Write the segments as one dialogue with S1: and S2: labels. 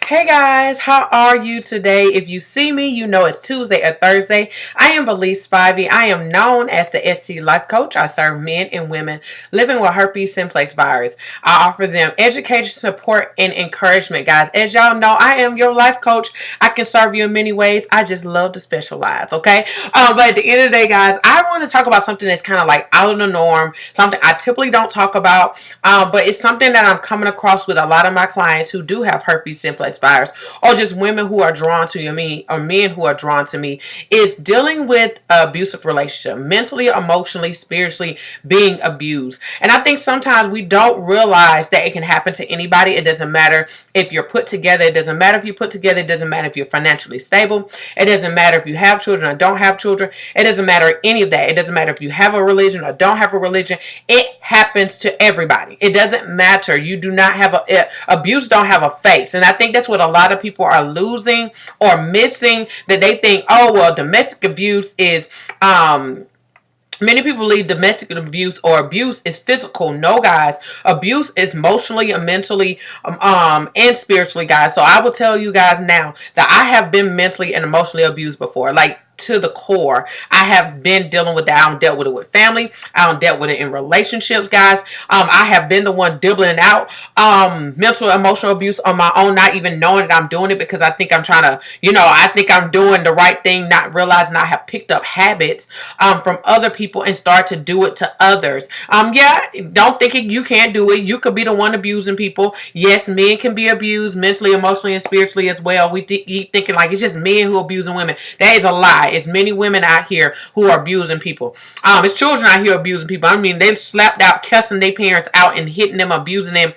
S1: Hey guys, how are you today? If you see me, you know it's Tuesday or Thursday. I am Belize Spivey. I am known as the ST Life Coach. I serve men and women living with herpes simplex virus. I offer them education, support, and encouragement, guys. As y'all know, I am your life coach. I can serve you in many ways. I just love to specialize, okay? But at the end of the day, guys, I want to talk about something that's kind of like out of the norm, something I typically don't talk about, but it's something that I'm coming across with a lot of my clients who do have herpes simplex virus, or just women who are drawn to me, or men who are drawn to me, is dealing with abusive relationship, mentally, emotionally, spiritually being abused. And I think sometimes we don't realize that it can happen to anybody. It doesn't matter if you're put together. It doesn't matter if you're put together. It doesn't matter if you're financially stable. It doesn't matter if you have children or don't have children. It doesn't matter any of that. It doesn't matter if you have a religion or don't have a religion. It happens to everybody. It doesn't matter. You do not have abuse don't have a face. And I think that's what a lot of people are losing or missing, that they think, oh, well, domestic abuse is, many people believe domestic abuse or abuse is physical. No, guys, abuse is emotionally and mentally, and spiritually, guys. So I will tell you guys now that I have been mentally and emotionally abused before. Like, to the core. I have been dealing with that. I don't dealt with it with family. I don't dealt with it in relationships, guys. I have been the one dibbling out mental emotional abuse on my own, not even knowing that I'm doing it, because I think I'm trying to, I think I'm doing the right thing, not realizing I have picked up habits from other people and start to do it to others. Yeah, don't think you can't do it. You could be the one abusing people. Yes, men can be abused mentally, emotionally, and spiritually as well. We thinking like it's just men who are abusing women. That is a lie. It's many women out here who are abusing people. It's children out here abusing people. I mean, they've slapped out, cussing their parents out and hitting them, abusing them,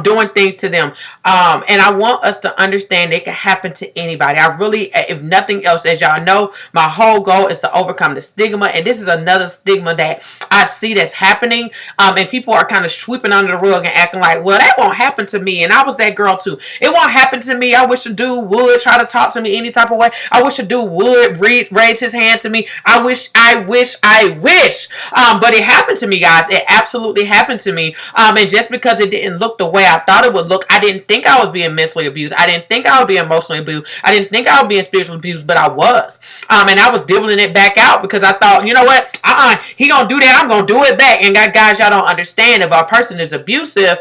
S1: doing things to them. And I want us to understand it can happen to anybody. I really, if nothing else, as y'all know, my whole goal is to overcome the stigma. And this is another stigma that I see that's happening. And people are kind of sweeping under the rug and acting like, well, that won't happen to me. And I was that girl too. It won't happen to me. I wish a dude would try to talk to me any type of way. I wish a dude would raise his hand to me. I wish. But it happened to me, guys. It absolutely happened to me. And just because it didn't look the way I thought it would look, I didn't think I was being mentally abused. I didn't think I was being emotionally abused. I didn't think I was being spiritually abused, but I was. And I was dibbling it back out because I thought, you know what? He gonna do that. I'm gonna do it back. And guys, y'all don't understand, if a person is abusive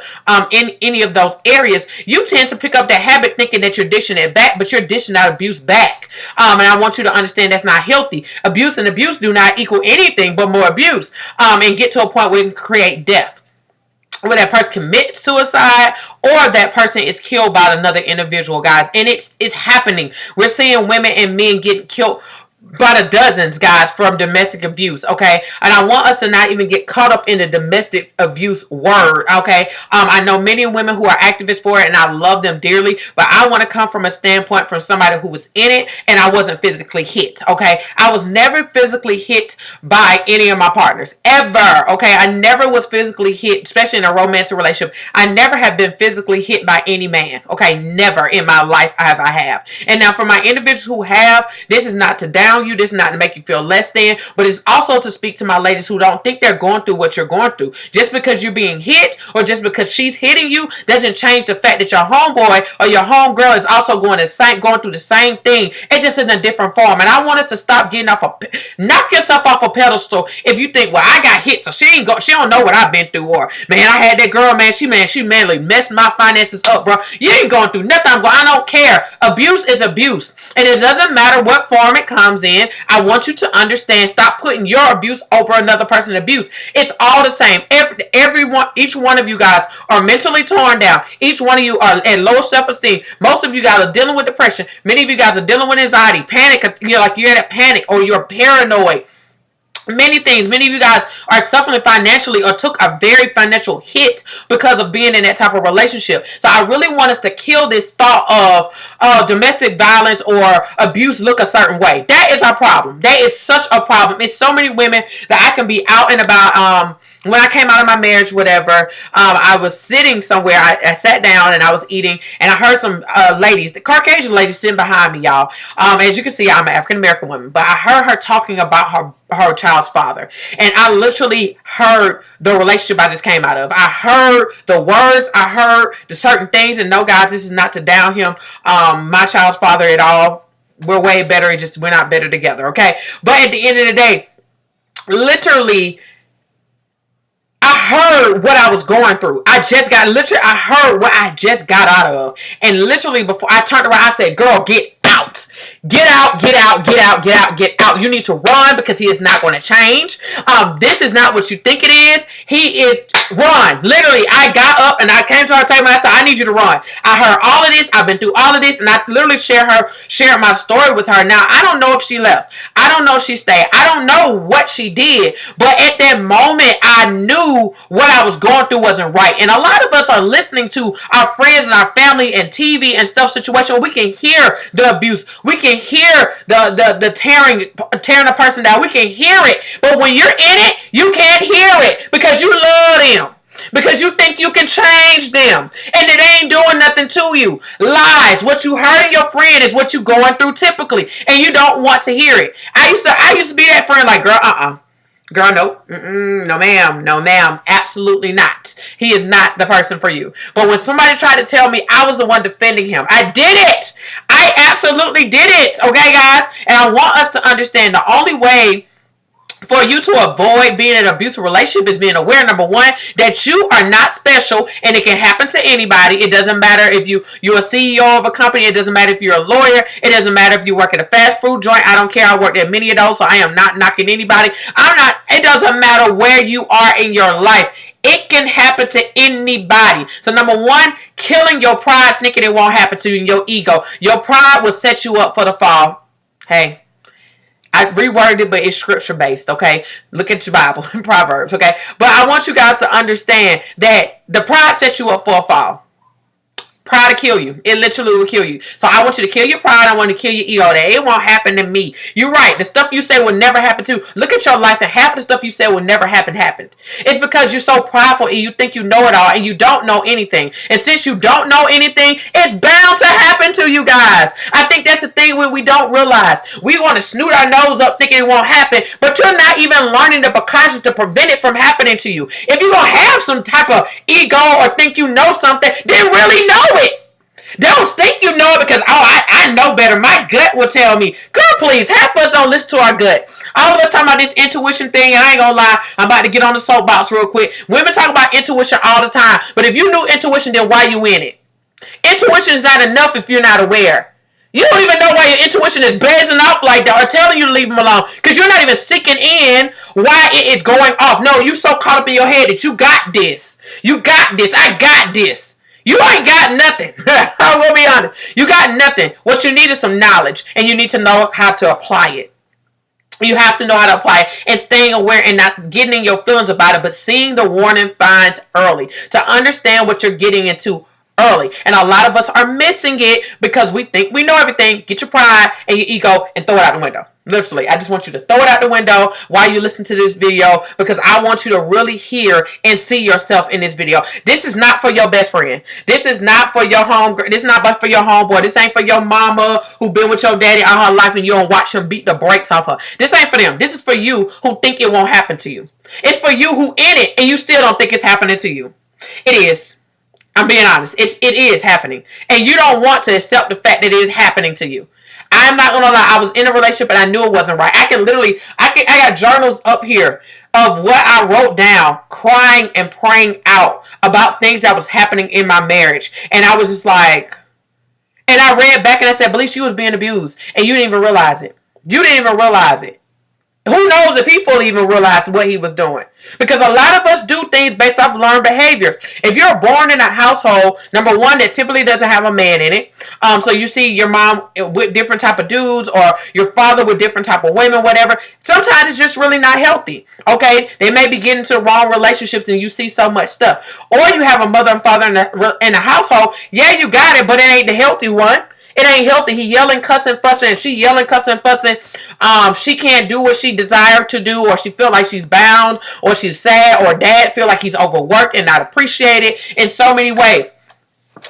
S1: in any of those areas, you tend to pick up that habit thinking that you're dishing it back, but you're dishing out abuse back. And I want you to understand that's not healthy. Abuse and abuse do not equal anything but more abuse. And get to a point where it can create death, where that person commits suicide or that person is killed by another individual, guys. And it's happening. We're seeing women and men getting killed by the dozens, guys, from domestic abuse, okay? And I want us to not even get caught up in the domestic abuse word, okay? I know many women who are activists for it, and I love them dearly, but I want to come from a standpoint from somebody who was in it, and I wasn't physically hit, okay? I was never physically hit by any of my partners, ever, okay? I never was physically hit, especially in a romantic relationship. I never have been physically hit by any man, okay? Never in my life have I have. And now for my individuals who have, this is not to down you, this is not to make you feel less than, but it's also to speak to my ladies who don't think they're going through what you're going through. Just because you're being hit or just because she's hitting you doesn't change the fact that your homeboy or your homegirl is also going through the same thing. It's just in a different form. And I want us to stop getting knock yourself off a pedestal if you think, well, I got hit, so she don't know what I've been through, or man, I had that girl, man, she manly messed my finances up, bro. You ain't going through nothing. I don't care. Abuse is abuse, and it doesn't matter what form it comes in. I want you to understand, stop putting your abuse over another person's abuse. It's all the same. Everyone, each one of you guys are mentally torn down. Each one of you are at low self-esteem. Most of you guys are dealing with depression. Many of you guys are dealing with anxiety, panic. You're in a panic, or you're paranoid. Many things. Many of you guys are suffering financially or took a very financial hit because of being in that type of relationship. So I really want us to kill this thought of domestic violence or abuse look a certain way. That is our problem. That is such a problem. It's so many women that I can be out and about when I came out of my marriage, whatever, I was sitting somewhere. I sat down and I was eating, and I heard some ladies, the Caucasian ladies, sitting behind me, y'all. As you can see, I'm an African American woman, but I heard her talking about her child's father, and I literally heard the relationship I just came out of. I heard the words, I heard the certain things, and no, guys, this is not to down him, my child's father at all. We're way better. It's just we're not better together, okay? But at the end of the day, literally, I heard what I was going through. I heard what I just got out of. And literally before I turned around, I said, girl, get out. Get out, get out, get out, get out, get out. You need to run because he is not going to change. This is not what you think it is. He is run. Literally, I got up and I came to her table and I said, I need you to run. I heard all of this. I've been through all of this, and I literally shared my story with her. Now, I don't know if she left. I don't know if she stayed. I don't know what she did. But at that moment, I knew what I was going through wasn't right. And a lot of us are listening to our friends and our family and TV and stuff situation. We can hear the abuse. We can hear the tearing a person down. We can hear it. But when you're in it, you can't hear it because you love them. Because you think you can change them. And it ain't doing nothing to you. Lies. What you hurting your friend is what you going through typically. And you don't want to hear it. I used to be that friend like, girl, girl, nope. No, ma'am. No, ma'am. Absolutely not. He is not the person for you. But when somebody tried to tell me I was the one defending him, I did it. I absolutely did it. Okay, guys? And I want us to understand the only way for you to avoid being in an abusive relationship is being aware, number one, that you are not special and it can happen to anybody. It doesn't matter if you're a CEO of a company. It doesn't matter if you're a lawyer. It doesn't matter if you work at a fast food joint. I don't care. I worked at many of those, so I am not knocking anybody. It doesn't matter where you are in your life. It can happen to anybody. So number one, killing your pride, thinking it won't happen to you, and your ego. Your pride will set you up for the fall. Hey. I reworded it, but it's scripture based, okay? Look at your Bible, Proverbs, okay? But I want you guys to understand that the pride sets you up for a fall. Pride will kill you. It literally will kill you. So I want you to kill your pride. I want you to kill your ego. That it won't happen to me. You're right. The stuff you say will never happen to you. Look at your life, and half of the stuff you say will never happened. It's because you're so prideful and you think you know it all and you don't know anything. And since you don't know anything, it's bound to happen to you guys. I think that's the thing we don't realize. We want to snoot our nose up thinking it won't happen, but you're not even learning the precautions to prevent it from happening to you. If you're going to have some type of ego or think you know something, then really know it. Don't think you know it because, I know better. My gut will tell me. Girl, please, half of us don't listen to our gut. All of us talking about this intuition thing, and I ain't gonna lie, I'm about to get on the soapbox real quick. Women talk about intuition all the time, but if you knew intuition, then why you in it? Intuition is not enough if you're not aware. You don't even know why your intuition is blazing off like that or telling you to leave them alone because you're not even seeking in why it is going off. No, you so caught up in your head that you got this. You got this. I got this. You ain't got nothing. I will be honest. You got nothing. What you need is some knowledge, and you need to know how to apply it. You have to know how to apply it and staying aware and not getting in your feelings about it, but seeing the warning signs early to understand what you're getting into early. And a lot of us are missing it because we think we know everything. Get your pride and your ego and throw it out the window. Literally, I just want you to throw it out the window while you listen to this video because I want you to really hear and see yourself in this video. This is not for your best friend. This is not for your this is not for your homeboy. This ain't for your mama who been with your daddy all her life and you don't watch him beat the brakes off her. This ain't for them. This is for you who think it won't happen to you. It's for you who in it and you still don't think it's happening to you. It is. I'm being honest. It is happening. And you don't want to accept the fact that it is happening to you. I'm not going to lie. I was in a relationship and I knew it wasn't right. I got journals up here of what I wrote down, crying and praying out about things that was happening in my marriage. And I was just like, and I read back and I said, Belize, you was being abused. And you didn't even realize it. You didn't even realize it. Who knows if he fully even realized what he was doing? Because a lot of us do things based off learned behavior. If you're born in a household, number one, that typically doesn't have a man in it. So you see your mom with different type of dudes or your father with different type of women, whatever. Sometimes it's just really not healthy. Okay. They may be getting into the wrong relationships and you see so much stuff. Or you have a mother and father in a household. Yeah, you got it, but it ain't the healthy one. It ain't healthy. He yelling, cussing, fussing, and she yelling, cussing, fussing. She can't do what she desired to do, or she feel like she's bound, or she's sad, or dad feel like he's overworked and not appreciated in so many ways.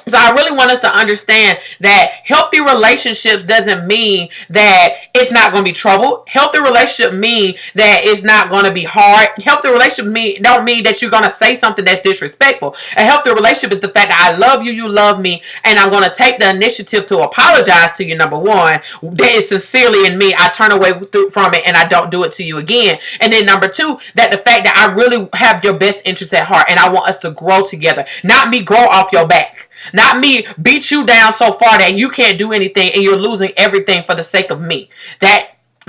S1: So I really want us to understand that healthy relationships doesn't mean that it's not going to be trouble. Healthy relationship mean that it's not going to be hard. Healthy relationship don't mean that you're going to say something that's disrespectful. A healthy relationship is the fact that I love you, you love me, and I'm going to take the initiative to apologize to you, number one. That is sincerely in me. I turn away from it and I don't do it to you again. And then number two, that the fact that I really have your best interests at heart and I want us to grow together. Not me grow off your back. Not me beat you down so far that you can't do anything and you're losing everything for the sake of me.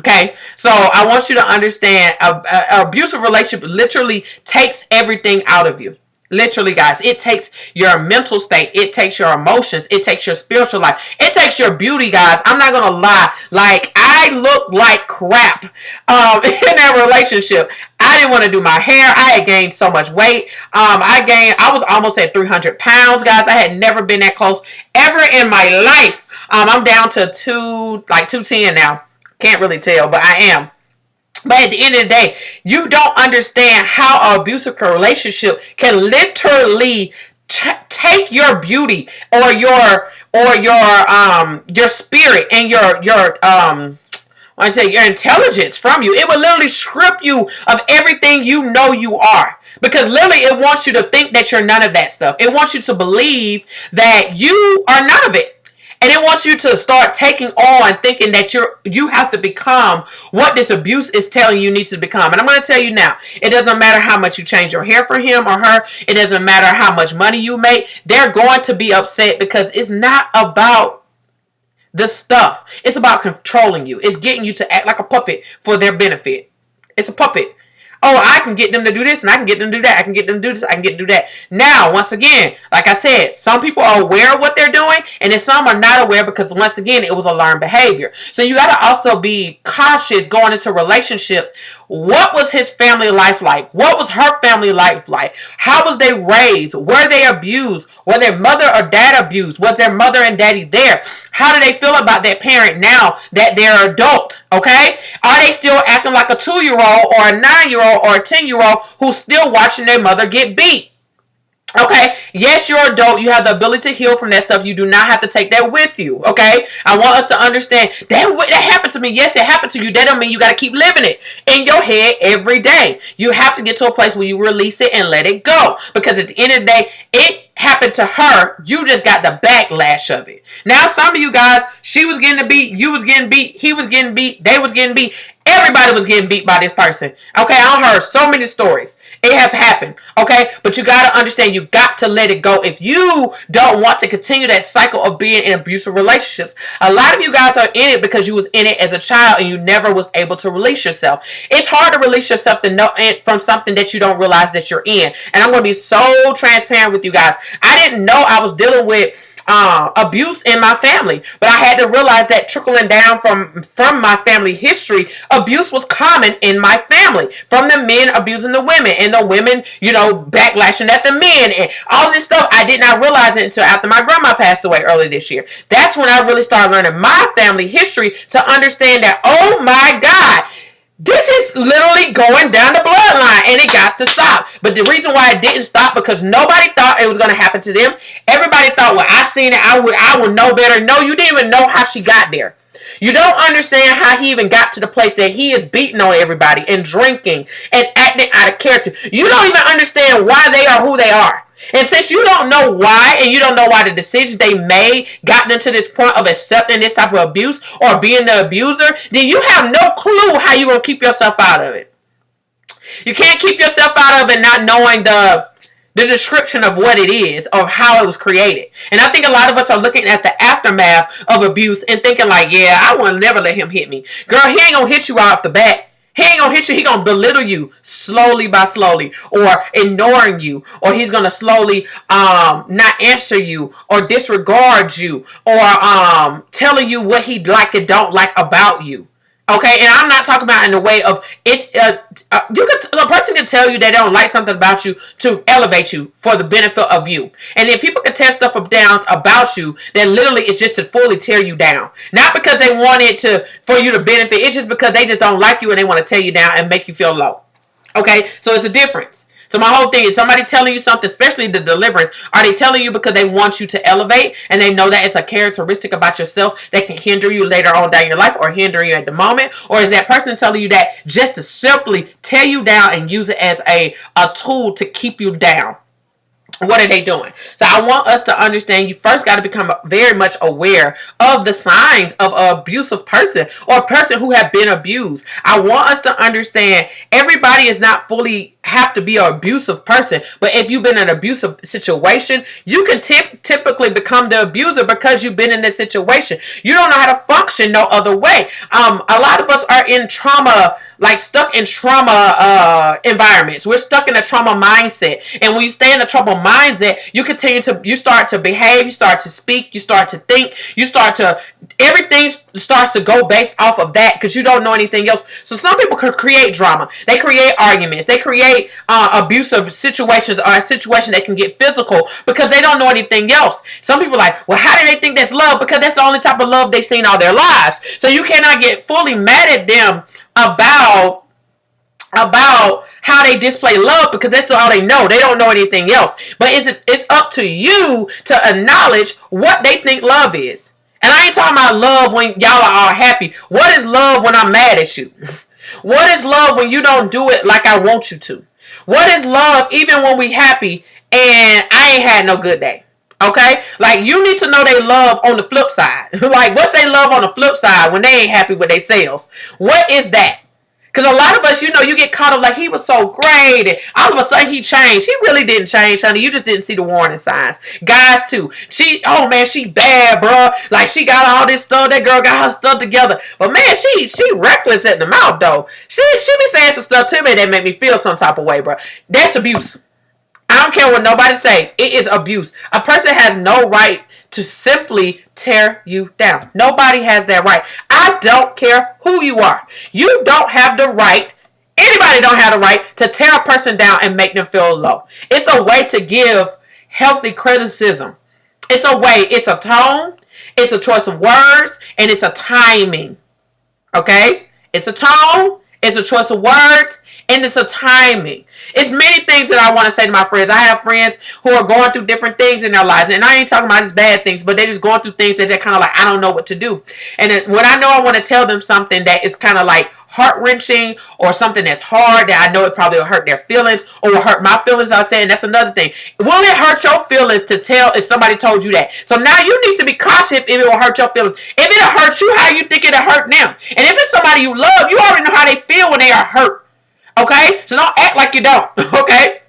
S1: Okay? So I want you to understand an abusive relationship literally takes everything out of you. Literally, guys, it takes your mental state. It takes your emotions. It takes your spiritual life. It takes your beauty, guys. I'm not going to lie. Like, I look like crap in that relationship. I didn't want to do my hair. I had gained so much weight. I was almost at 300 pounds, guys. I had never been that close ever in my life. I'm down to 210 now. Can't really tell, but I am. But at the end of the day, you don't understand how an abusive relationship can literally take your beauty or your spirit and your intelligence from you. It will literally strip you of everything you know you are. Because literally it wants you to think that you're none of that stuff. It wants you to believe that you are none of it. And it wants you to start taking on thinking that you have to become what this abuse is telling you need to become. And I'm going to tell you now, it doesn't matter how much you change your hair for him or her. It doesn't matter how much money you make. They're going to be upset because it's not about the stuff. It's about controlling you. It's getting you to act like a puppet for their benefit. It's a puppet. Oh, I can get them to do this and I can get them to do that. I can get them to do this. I can get them to do that. Now, once again, like I said, some people are aware of what they're doing and then some are not aware because once again, it was a learned behavior. So you got to also be cautious going into relationships. What was his family life like? What was her family life like? How was they raised? Were they abused? Were their mother or dad abused? Was their mother and daddy there? How do they feel about that parent now that they're adult? Okay? Are they still acting like a 2-year-old or a 9-year-old or a 10-year-old who's still watching their mother get beat? Okay, yes, you're adult. You have the ability to heal from that stuff. You do not have to take that with you. Okay, I want us to understand that happened to me. Yes, it happened to you. That don't mean you got to keep living it in your head every day. You have to get to a place where you release it and let it go. Because at the end of the day, it happened to her. You just got the backlash of it. Now, some of you guys, she was getting beat. You was getting beat. He was getting beat. They was getting beat. Everybody was getting beat by this person. Okay, I heard so many stories. It have happened, okay? But you got to understand, you got to let it go if you don't want to continue that cycle of being in abusive relationships. A lot of you guys are in it because you was in it as a child and you never was able to release yourself. It's hard to release yourself from something that you don't realize that you're in. And I'm going to be so transparent with you guys. I didn't know I was dealing with abuse in my family, but I had to realize that trickling down from my family history, abuse was common in my family, from the men abusing the women and the women, backlashing at the men and all this stuff. I did not realize it until after my grandma passed away early this year. That's when I really started learning my family history to understand that, oh my God, this is literally going down the bloodline and it got to stop. But the reason why it didn't stop because nobody thought it was going to happen to them. Everybody thought, well, I seen it. I would know better. No, you didn't even know how she got there. You don't understand how he even got to the place that he is beating on everybody and drinking and acting out of character. You don't even understand why they are who they are. And since you don't know why, and you don't know why the decisions they made got them to this point of accepting this type of abuse or being the abuser, then you have no clue how you're going to keep yourself out of it. You can't keep yourself out of it not knowing the description of what it is or how it was created. And I think a lot of us are looking at the aftermath of abuse and thinking like, yeah, I will never let him hit me. Girl, he ain't going to hit you right off the bat. He ain't going to hit you. He going to belittle you slowly by slowly or ignoring you, or he's going to slowly not answer you or disregard you or telling you what he like and don't like about you. Okay, and I'm not talking about in the way of it's. You could a person can tell you they don't like something about you to elevate you for the benefit of you, and then people can tear stuff up down about you that literally is just to fully tear you down, not because they want it to for you to benefit. It's just because they just don't like you and they want to tear you down and make you feel low. Okay, so it's a difference. So my whole thing is somebody telling you something, especially the deliverance, are they telling you because they want you to elevate and they know that it's a characteristic about yourself that can hinder you later on down your life or hinder you at the moment? Or is that person telling you that just to simply tear you down and use it as a tool to keep you down? What are they doing? So I want us to understand you first got to become very much aware of the signs of an abusive person or a person who have been abused. I want us to understand everybody is not fully have to be an abusive person, but if you've been in an abusive situation, you can typically become the abuser because you've been in this situation. You don't know how to function no other way. A lot of us are in trauma, like stuck in trauma environments. We're stuck in a trauma mindset, and when you stay in a trauma mindset, you start to behave, you start to speak, you start to think, everything starts to go based off of that because you don't know anything else. So some people can create drama, they create arguments, they create abusive situations or a situation that can get physical because they don't know anything else. Some people are like, well, how do they think that's love? Because that's the only type of love they've seen all their lives. So you cannot get fully mad at them about how they display love because that's all they know. They don't know anything else. But it's up to you to acknowledge what they think love is. And I ain't talking about love when y'all are all happy. What is love when I'm mad at you? What is love when you don't do it like I want you to? What is love even when we happy and I ain't had no good day? Okay? Like, you need to know they love on the flip side. Like, what's they love on the flip side when they ain't happy with themselves? What is that? Because a lot of us, you get caught up like he was so great and all of a sudden he changed. He really didn't change, honey. You just didn't see the warning signs. Guys, too. She bad, bro. Like, she got all this stuff. That girl got her stuff together. But, man, she reckless at the mouth, though. She be saying some stuff to me that make me feel some type of way, bro. That's abuse. I don't care what nobody say. It is abuse. A person has no right to simply tear you down. Nobody has that right. I don't care who you are. You don't have the right. Anybody don't have the right to tear a person down and make them feel low. It's a way to give healthy criticism. It's a way. It's a tone. It's a choice of words. And it's a timing. Okay? It's a tone. It's a choice of words. And it's a timing. It's many things that I want to say to my friends. I have friends who are going through different things in their lives. And I ain't talking about just bad things, but they're just going through things that they're kind of like, I don't know what to do. And when I know I want to tell them something that is kind of like heart-wrenching or something that's hard that I know it probably will hurt their feelings or will hurt my feelings, I'll say, and that's another thing. Will it hurt your feelings to tell if somebody told you that? So now you need to be cautious if it will hurt your feelings. If it'll hurt you, how you think it'll hurt them? And if it's somebody you love, you already know how they feel when they are hurt. Okay? So don't act like you don't. Okay?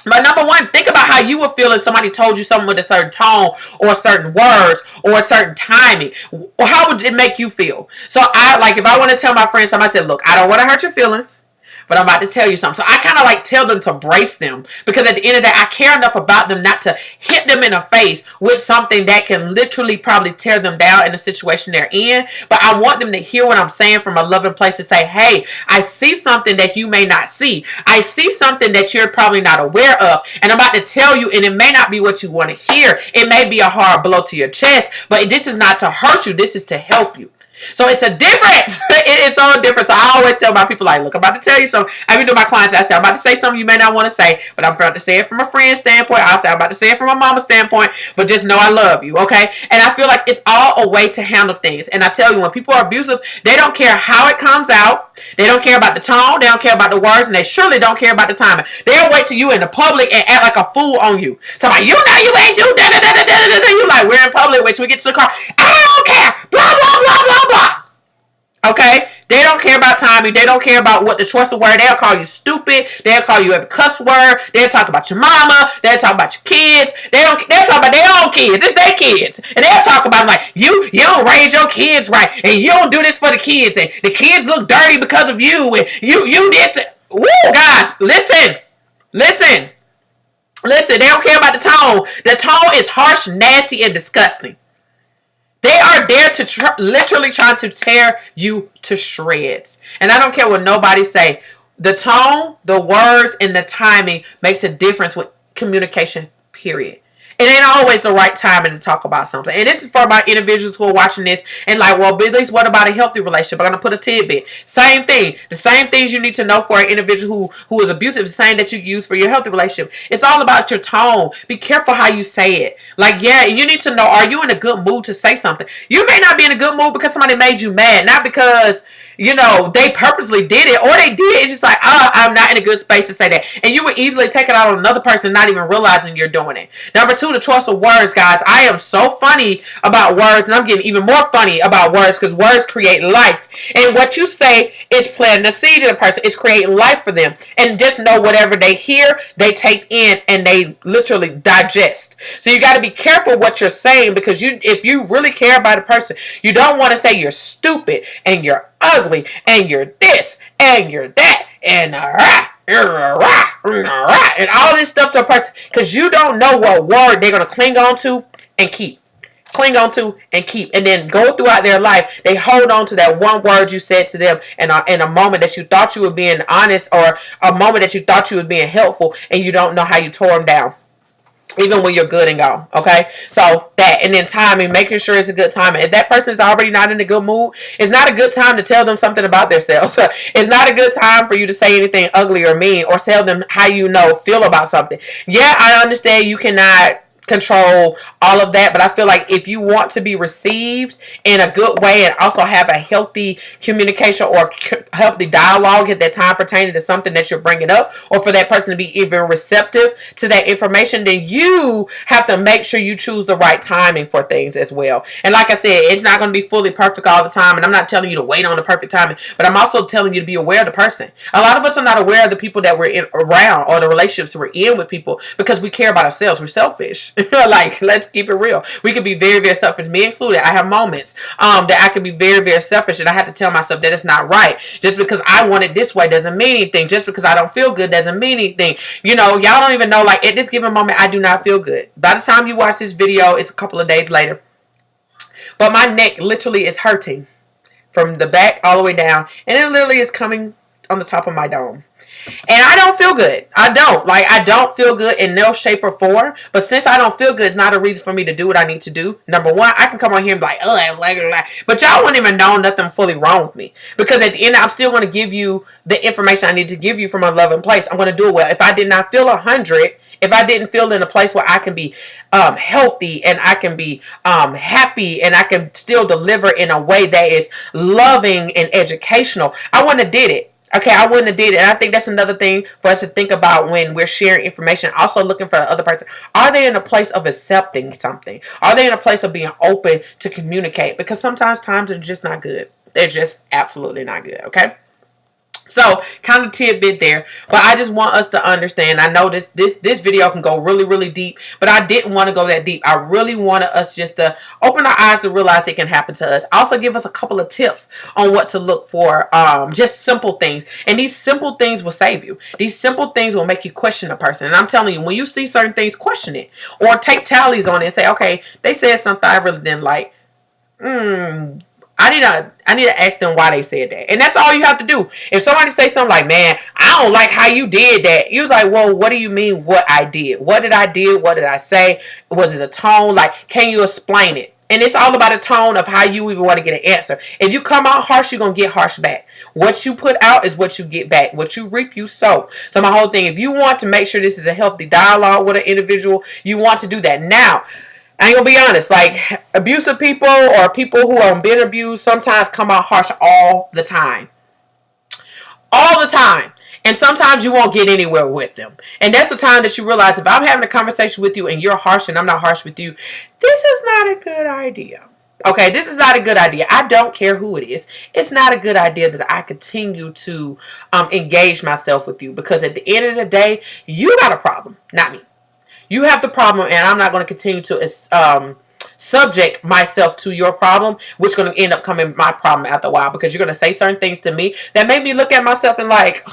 S1: But number one, think about how you would feel if somebody told you something with a certain tone or certain words or a certain timing. Or how would it make you feel? So if I want to tell my friends something, I said, look, I don't want to hurt your feelings, but I'm about to tell you something. So I kind of like tell them to brace them because at the end of the day, I care enough about them not to hit them in the face with something that can literally probably tear them down in the situation they're in. But I want them to hear what I'm saying from a loving place to say, hey, I see something that you may not see. I see something that you're probably not aware of. And I'm about to tell you, and it may not be what you want to hear. It may be a hard blow to your chest, but this is not to hurt you. This is to help you. So it's a difference. It's all different. So I always tell my people, like, look, I'm about to tell you something. Every do my clients, I say, I'm about to say something you may not want to say, but I'm about to say it from a friend standpoint. I'll say, I'm about to say it from a mama standpoint, but just know I love you, okay? And I feel like it's all a way to handle things. And I tell you, when people are abusive, they don't care how it comes out. They don't care about the tone. They don't care about the words, and they surely don't care about the timing. They'll wait till you in the public and act like a fool on you. So like, you know you ain't do da-da-da-da-da-da-da. You like, we're in public. Wait till we get to the car. I don't care. Blah, blah, blah, blah, blah. Okay? They don't care about timing. They don't care about what the choice of word. They'll call you stupid. They'll call you a cuss word. They'll talk about your mama. They'll talk about your kids. They'll talk about their own kids. It's their kids. And they'll talk about like, you don't raise your kids right. And you don't do this for the kids. And the kids look dirty because of you. And you did this. Woo, guys, listen. Listen. They don't care about the tone. The tone is harsh, nasty, and disgusting. They are there to literally trying to tear you to shreds. And I don't care what nobody say. The tone, the words, and the timing makes a difference with communication, period. It ain't always the right timing to talk about something. And this is for my individuals who are watching this and like, well, Belize, what about a healthy relationship? I'm going to put a tidbit. Same thing. The same things you need to know for an individual who is abusive, the same that you use for your healthy relationship. It's all about your tone. Be careful how you say it. Like, yeah, you need to know, are you in a good mood to say something? You may not be in a good mood because somebody made you mad, not because they purposely did it, or they did. It's just like, I'm not in a good space to say that. And you would easily take it out on another person, not even realizing you're doing it. Number two, the choice of words, guys. I am so funny about words, and I'm getting even more funny about words because words create life. And what you say is planting a seed in a person. It's creating life for them. And just know whatever they hear, they take in, and they literally digest. So you got to be careful what you're saying, because if you really care about a person, you don't want to say you're stupid and you're ugly and you're this and you're that and and all this stuff to a person, because you don't know what word they're going to cling on to and keep. And then go throughout their life, they hold on to that one word you said to them in a moment that you thought you were being honest, or a moment that you thought you were being helpful, and you don't know how you tore them down. Even when you're good and gone, okay? So that, and then timing, making sure it's a good time. If that person is already not in a good mood, it's not a good time to tell them something about themselves. It's not a good time for you to say anything ugly or mean, or tell them how feel about something. Yeah, I understand you cannot control all of that, but I feel like if you want to be received in a good way and also have a healthy communication or healthy dialogue at that time pertaining to something that you're bringing up, or for that person to be even receptive to that information, then you have to make sure you choose the right timing for things as well. And like I said, it's not going to be fully perfect all the time, and I'm not telling you to wait on the perfect timing, but I'm also telling you to be aware of the person. A lot of us are not aware of the people that we're around, or the relationships we're in with people, because we care about ourselves. We're selfish. Like, let's keep it real. We could be very, very selfish. Me included. I have moments that I could be very, very selfish, and I have to tell myself that it's not right. Just because I want it this way doesn't mean anything. Just because I don't feel good doesn't mean anything. Y'all don't even know, like, at this given moment, I do not feel good. By the time you watch this video, it's a couple of days later. But my neck literally is hurting from the back all the way down, and it literally is coming on the top of my dome. And I don't feel good. I don't feel good in no shape or form. But since I don't feel good, it's not a reason for me to do what I need to do. Number one, I can come on here and be like, oh, blah, blah, blah. But y'all wouldn't even know nothing fully wrong with me. Because at the end, I'm still going to give you the information I need to give you from a loving place. I'm going to do it well. If I did not feel 100, if I didn't feel in a place where I can be healthy, and I can be happy, and I can still deliver in a way that is loving and educational, I wouldn't have did it. Okay, I wouldn't have did it. And I think that's another thing for us to think about when we're sharing information. Also looking for the other person. Are they in a place of accepting something? Are they in a place of being open to communicate? Because sometimes times are just not good. They're just absolutely not good, okay? So, kind of tidbit there, but I just want us to understand. I know this video can go really, really deep, but I didn't want to go that deep. I really wanted us just to open our eyes to realize it can happen to us. Also, give us a couple of tips on what to look for. Just simple things, and these simple things will save you. These simple things will make you question a person. And I'm telling you, when you see certain things, question it, or take tallies on it and say, okay, they said something I really didn't like. I need to ask them why they said that. And that's all you have to do. If somebody say something like, man, I don't like how you did that. You was like, well, what do you mean what I did? What did I do? What did I say? Was it a tone? Like, can you explain it? And it's all about a tone of how you even want to get an answer. If you come out harsh, you're going to get harsh back. What you put out is what you get back. What you reap, you sow. So my whole thing, if you want to make sure this is a healthy dialogue with an individual, you want to do that. Now, I ain't gonna be honest, like, abusive people or people who are being abused sometimes come out harsh all the time. All the time. And sometimes you won't get anywhere with them. And that's the time that you realize, if I'm having a conversation with you and you're harsh and I'm not harsh with you, this is not a good idea. Okay, this is not a good idea. I don't care who it is. It's not a good idea that I continue to engage myself with you, because at the end of the day, you got a problem, not me. You have the problem, and I'm not going to continue to subject myself to your problem, which is going to end up coming my problem after a while, because you're going to say certain things to me that make me look at myself and like,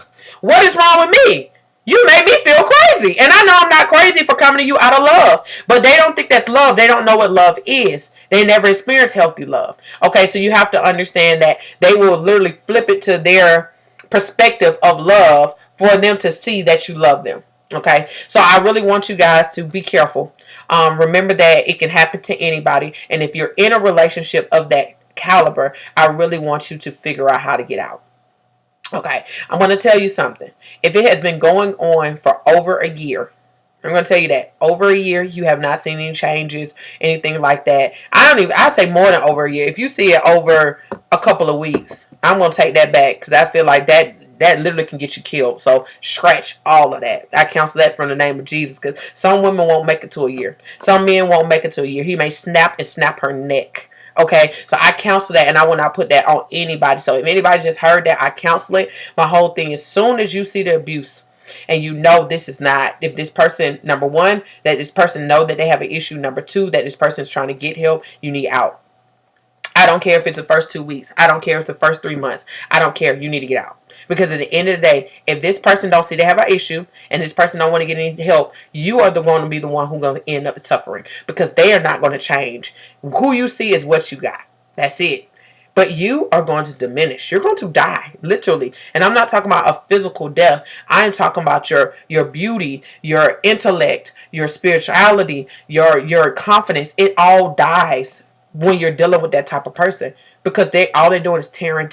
S1: what is wrong with me? You made me feel crazy. And I know I'm not crazy for coming to you out of love, but they don't think that's love. They don't know what love is. They never experience healthy love. Okay, so you have to understand that they will literally flip it to their perspective of love for them to see that you love them. Okay, so I really want you guys to be careful. Remember that it can happen to anybody, and if you're in a relationship of that caliber, I really want you to figure out how to get out. Okay, I'm going to tell you something. If it has been going on for over a year, I'm going to tell you that over a year, you have not seen any changes, anything like that. I say more than over a year. If you see it over a couple of weeks, I'm going to take that back, because I feel like that literally can get you killed. So scratch all of that. I counsel that from the name of Jesus, because some women won't make it to a year. Some men won't make it to a year. He may snap her neck. Okay, so I counsel that, and I will not put that on anybody. So if anybody just heard that, I counsel it. My whole thing is, as soon as you see the abuse, and you know this is not, if this person, number one, that this person know that they have an issue, number two, that this person is trying to get help, you need out. I don't care if it's the first 2 weeks. I don't care if it's the first 3 months. I don't care. You need to get out. Because at the end of the day, if this person don't see they have an issue, and this person don't want to get any help, you are going to be the one who's going to end up suffering. Because they are not going to change. Who you see is what you got. That's it. But you are going to diminish. You're going to die, literally. And I'm not talking about a physical death. I'm talking about your beauty, your intellect, your spirituality, your confidence. It all dies when you're dealing with that type of person, because all they're doing is tearing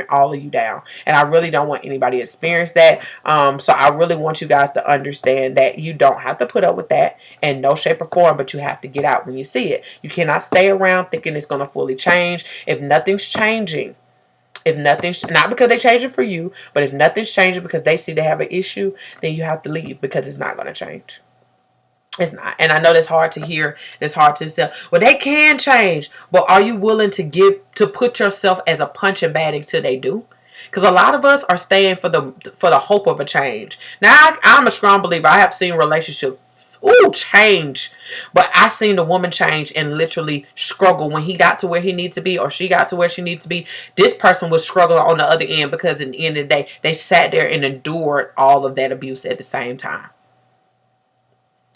S1: all of you down. And I really don't want anybody to experience that. So I really want you guys to understand that you don't have to put up with that in no shape or form, but you have to get out when you see it. You cannot stay around thinking it's going to fully change. If nothing's changing, not because they're changing for you, but if nothing's changing because they see they have an issue, then you have to leave, because it's not going to change. It's not. And I know that's hard to hear. It's hard to sell. Well, they can change. But are you willing to put yourself as a punching bag until they do? Because a lot of us are staying for the hope of a change. Now, I'm a strong believer. I have seen relationships change. But I seen the woman change and literally struggle when he got to where he needs to be, or she got to where she needs to be. This person was struggling on the other end, because at the end of the day, they sat there and endured all of that abuse at the same time.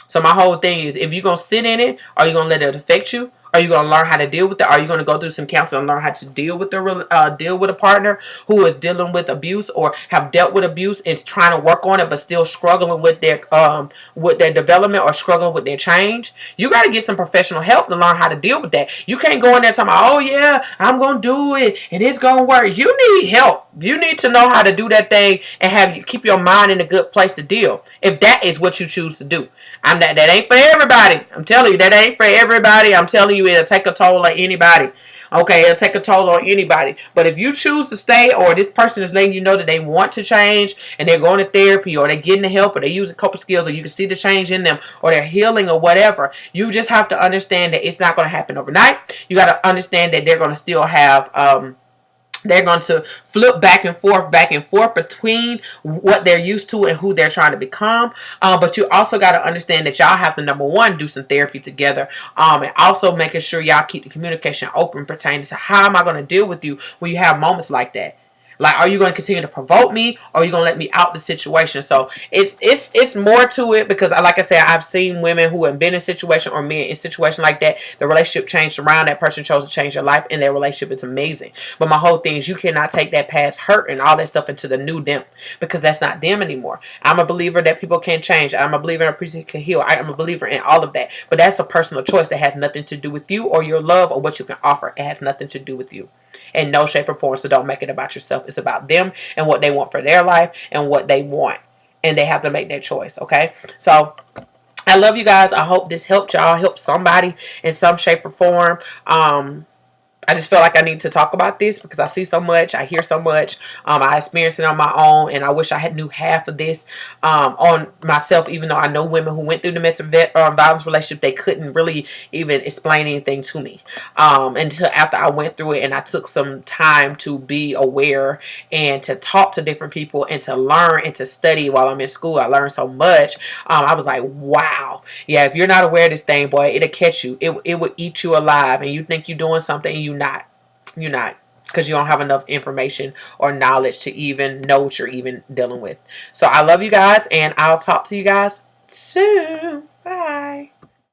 S1: So my whole thing is, if you're going to sit in it, are you going to let it affect you? Are you going to learn how to deal with it? Are you going to go through some counseling and learn how to deal with a partner who is dealing with abuse, or have dealt with abuse and is trying to work on it, but still struggling with their development, or struggling with their change? You got to get some professional help to learn how to deal with that. You can't go in there talking about, oh yeah, I'm going to do it and it's going to work. You need help. You need to know how to do that thing and keep your mind in a good place to deal, if that is what you choose to do. That ain't for everybody. I'm telling you, that ain't for everybody. I'm telling you, it'll take a toll on anybody. Okay, it'll take a toll on anybody. But if you choose to stay, or this person is letting you know that they want to change, and they're going to therapy, or they're getting the help, or they're using coping skills, or you can see the change in them, or they're healing, or whatever, you just have to understand that it's not going to happen overnight. You got to understand that they're going to still have they're going to flip back and forth between what they're used to and who they're trying to become. But you also got to understand that y'all have to, number one, do some therapy together. And also making sure y'all keep the communication open pertaining to, how am I going to deal with you when you have moments like that? Like, are you going to continue to provoke me, or are you going to let me out the situation? So it's more to it, because like I said, I've seen women who have been in a situation, or men in a situation like that. The relationship changed around. That person chose to change their life, and their relationship is amazing. But my whole thing is, you cannot take that past hurt and all that stuff into the new them, because that's not them anymore. I'm a believer that people can change. I'm a believer in a person can heal. I am a believer in all of that. But that's a personal choice that has nothing to do with you or your love or what you can offer. It has nothing to do with you in no shape or form. So don't make it about yourself. It's about them and what they want for their life and what they want. And they have to make that choice. Okay. So I love you guys. I hope this helped y'all, help somebody in some shape or form. I just feel like I need to talk about this, because I see so much, I hear so much, I experienced it on my own, and I wish I had knew half of this on myself, even though I know women who went through domestic violence relationship. They couldn't really even explain anything to me until after I went through it, and I took some time to be aware and to talk to different people and to learn and to study while I'm in school. I learned so much. I was like, wow. Yeah, if you're not aware of this thing, boy, it'll catch you. It will eat you alive, and you think you're doing something, and you're not, because you don't have enough information or knowledge to even know what you're even dealing with. So I love you guys, and I'll talk to you guys soon. Bye.